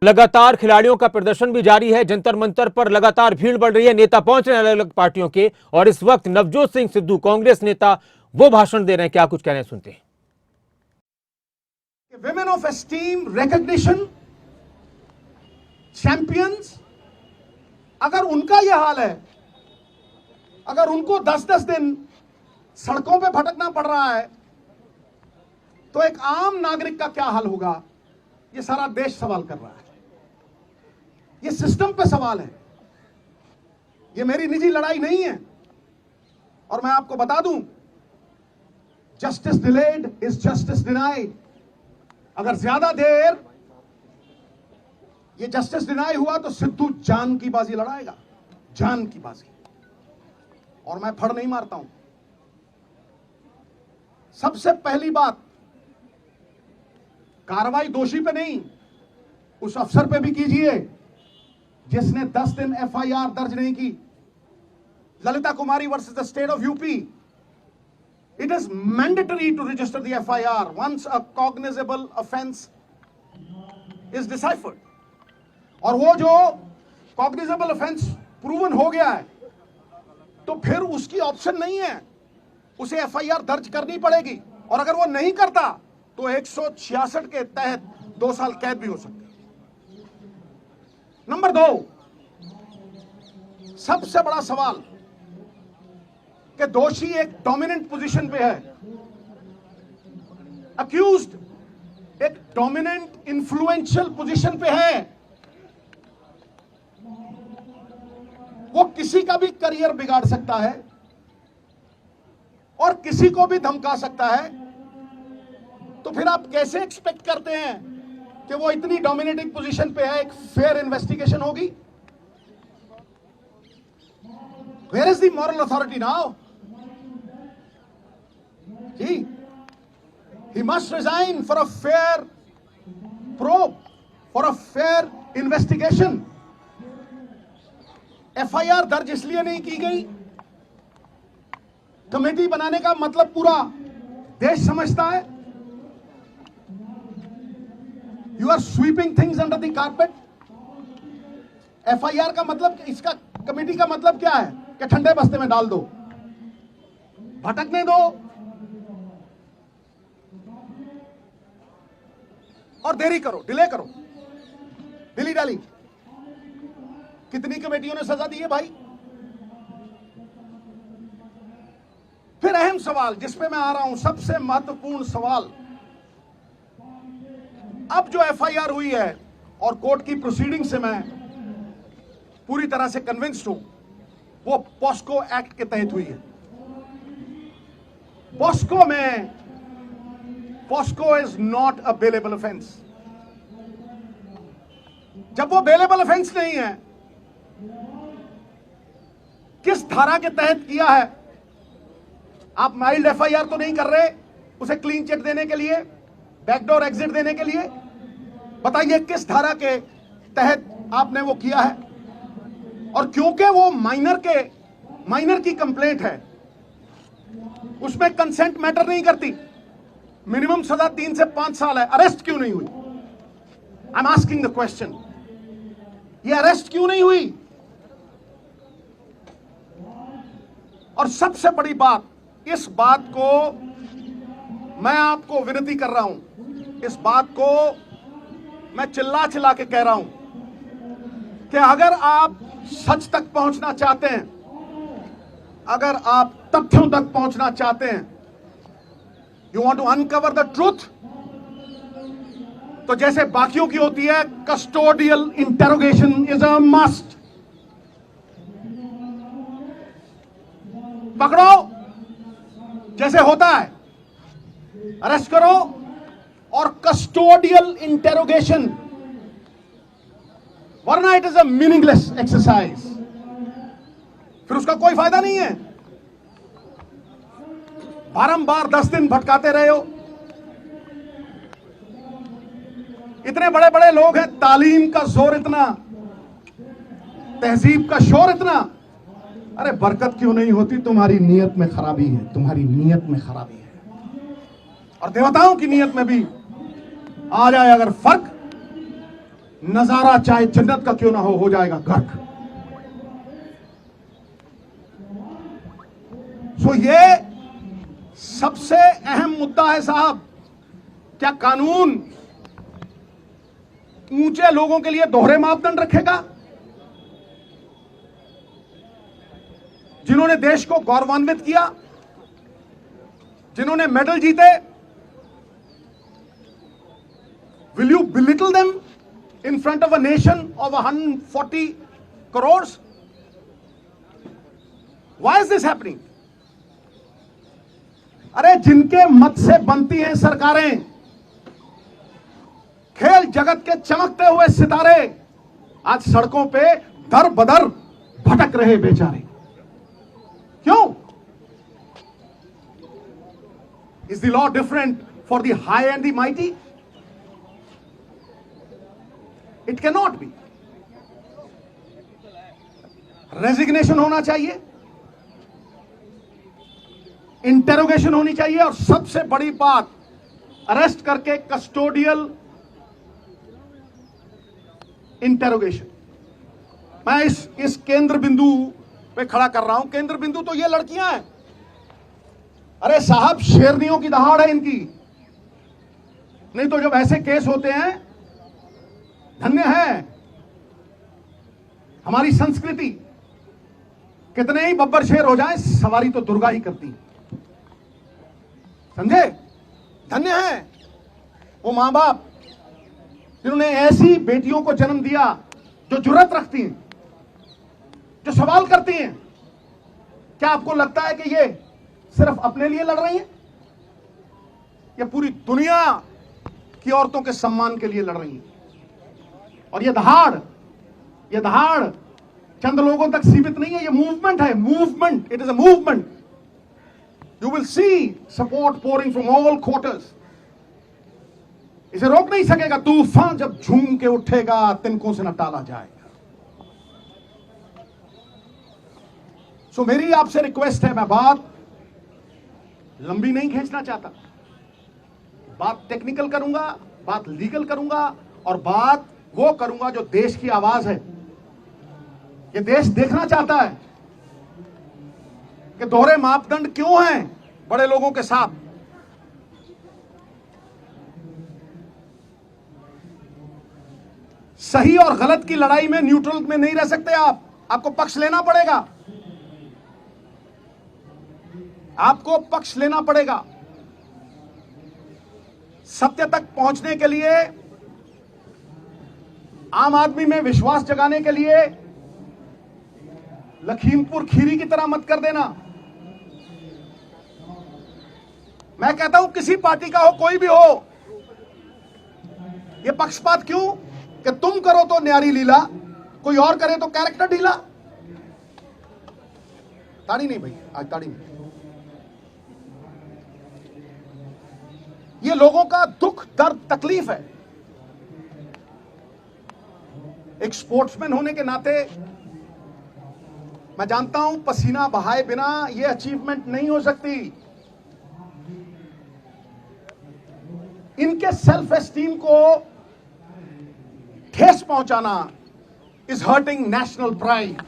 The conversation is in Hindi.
लगातार खिलाड़ियों का प्रदर्शन भी जारी है। जंतर मंतर पर लगातार भीड़ बढ़ रही है, नेता पहुंच रहे हैं अलग अलग पार्टियों के। और इस वक्त नवजोत सिंह सिद्धू कांग्रेस नेता वो भाषण दे रहे हैं, क्या कुछ कह रहे हैं सुनते हैं। Women of esteem, recognition, champions, अगर उनका यह हाल है, अगर उनको 10-10 दिन सड़कों पे भटकना पड़ रहा है, तो एक आम नागरिक का क्या हाल होगा, यह सारा देश सवाल कर रहा है। यह सिस्टम पे सवाल है, यह मेरी निजी लड़ाई नहीं है। और मैं आपको बता दूं, justice delayed is justice denied. अगर ज्यादा देर ये जस्टिस डिनाई हुआ तो सिद्धू जान की बाजी लड़ाएगा, जान की बाजी। और मैं फड़ नहीं मारता हूं। सबसे पहली बात, कार्रवाई दोषी पे नहीं, उस अफसर पे भी कीजिए जिसने 10 दिन एफआईआर दर्ज नहीं की। Lalita Kumari versus the state of UP, it is mandatory to register the FIR once a cognizable offense is deciphered. और वो जो cognizable offense proven हो गया है, तो फिर उसकी ऑप्शन नहीं है, उसे FIR दर्ज करनी पड़ेगी। और अगर वो नहीं करता तो 166 के तहत 2 साल कैद भी हो सकती है। नंबर 2, सबसे बड़ा सवाल कि दोषी एक डोमिनेंट पोजीशन पे है, अक्यूज्ड एक डोमिनेंट इन्फ्लुएंशियल पोजीशन पे है। वो किसी का भी करियर बिगाड़ सकता है और किसी को भी धमका सकता है। तो फिर आप कैसे एक्सपेक्ट करते हैं कि वो इतनी डोमिनेटिंग पोजीशन पे है, एक फेयर इन्वेस्टिगेशन होगी? Where is the moral authority now? He must resign for a fair probe, for a fair investigation. FIR दर्ज इसलिए नहीं की गई, कमेटी बनाने का मतलब पूरा देश समझता है। You are sweeping things under the carpet. FIR का मतलब, इसका कमेटी का मतलब क्या है कि ठंडे बस्ते में डाल दो, भटकने दो और देरी करो, डिले करो, डिली डाली। कितनी कमेटियों ने सजा दी है भाई? फिर अहम सवाल जिस पे मैं आ रहा हूं, सबसे महत्वपूर्ण सवाल, अब जो एफआईआर हुई है और कोर्ट की प्रोसीडिंग से मैं पूरी तरह से कन्विंस्ड हूं, वो पॉस्को एक्ट के तहत हुई है। पॉस्को में, POCSO is not a bailable offence. जब वो बेलेबल ऑफेंस नहीं है, किस धारा के तहत किया है? आप माइल्ड एफआईआर तो नहीं कर रहे उसे क्लीन चिट देने के लिए, बैकडोर एग्जिट देने के लिए। बताइए किस धारा के तहत आपने वो किया है? और क्योंकि वो माइनर की कंप्लेंट है, उसमें कंसेंट मैटर नहीं करती। मिनिमम सजा 3 से 5 साल है, अरेस्ट क्यों नहीं हुई? I am asking the question, ये अरेस्ट क्यों नहीं हुई? और सबसे बड़ी बात, इस बात को मैं आपको विनती कर रहा हूं, इस बात को मैं चिल्ला चिल्ला के कह रहा हूं कि अगर आप सच तक पहुंचना चाहते हैं, अगर आप तथ्यों तक पहुंचना चाहते हैं, you want to uncover the truth, तो जैसे बाकियों की होती है, custodial interrogation is a must. पकड़ो जैसे होता है, अरेस्ट करो और कस्टोडियल इंटेरोगेशन, वरना it is a meaningless exercise, फिर उसका कोई फायदा नहीं है। बारंबार 10 दिन भटकाते रहे हो, इतने बड़े बड़े लोग हैं, तालीम का जोर इतना, तहजीब का शोर इतना, अरे बरकत क्यों नहीं होती? तुम्हारी नीयत में खराबी है, तुम्हारी नीयत में खराबी है। और देवताओं की नीयत में भी आ जाए अगर फर्क, नजारा चाहे जन्नत का क्यों ना हो जाएगा गर्क। सो ये सबसे अहम मुद्दा है साहब। क्या कानून ऊंचे लोगों के लिए दोहरे मापदंड रखेगा? जिन्होंने देश को गौरवान्वित किया, जिन्होंने मेडल जीते, will you belittle them in front of a nation of 140 crores? Why is this happening? अरे जिनके मत से बनती हैं सरकारें, खेल जगत के चमकते हुए सितारे आज सड़कों पे दर बदर भटक रहे बेचारे। क्यों? Is the law different for the high and the mighty? It cannot be. Resignation होना चाहिए, इंटेरोगेशन होनी चाहिए, और सबसे बड़ी बात, अरेस्ट करके कस्टोडियल इंटेरोगेशन। मैं इस केंद्र बिंदु पे खड़ा कर रहा हूं। केंद्र बिंदु तो ये लड़कियां हैं। अरे साहब, शेरनियों की दहाड़ है इनकी। नहीं तो जब ऐसे केस होते हैं, धन्य है हमारी संस्कृति। कितने ही बब्बर शेर हो जाए, सवारी तो दुर्गा ही करती है, समझे? धन्य है वो मां बाप जिन्होंने ऐसी बेटियों को जन्म दिया जो जुर्रत रखती हैं, जो सवाल करती हैं। क्या आपको लगता है कि ये सिर्फ अपने लिए लड़ रही हैं, या पूरी दुनिया की औरतों के सम्मान के लिए लड़ रही हैं? और ये दहाड़ चंद लोगों तक सीमित नहीं है, ये मूवमेंट है। Movement, it is a movement. You will see support pouring from all quarters. इसे रोक नहीं सकेगा तूफान। जब झूम के उठेगा, तिनकों से न टाला जाएगा। सो मेरी आपसे रिक्वेस्ट है, मैं बात लंबी नहीं खींचना चाहता, बात टेक्निकल करूंगा, बात लीगल करूंगा, और बात वो करूंगा जो देश की आवाज है। ये देश देखना चाहता है कि दोहरे मापदंड क्यों हैं बड़े लोगों के साथ। सही और गलत की लड़ाई में न्यूट्रल में नहीं रह सकते आप। आपको पक्ष लेना पड़ेगा, आपको पक्ष लेना पड़ेगा। सत्य तक पहुंचने के लिए, आम आदमी में विश्वास जगाने के लिए लखीमपुर खीरी की तरह मत कर देना। मैं कहता हूं किसी पार्टी का हो, कोई भी हो, यह पक्षपात क्यों कि तुम करो तो न्यारी लीला, कोई और करे तो कैरेक्टर ढीला। ताड़ी नहीं भाई, आज ताड़ी नहीं। ये लोगों का दुख, दर्द, तकलीफ है। एक स्पोर्ट्समैन होने के नाते मैं जानता हूं पसीना बहाए बिना यह अचीवमेंट नहीं हो सकती। इनके सेल्फ एस्टीम को ठेस पहुंचाना इज हर्टिंग नेशनल प्राइड।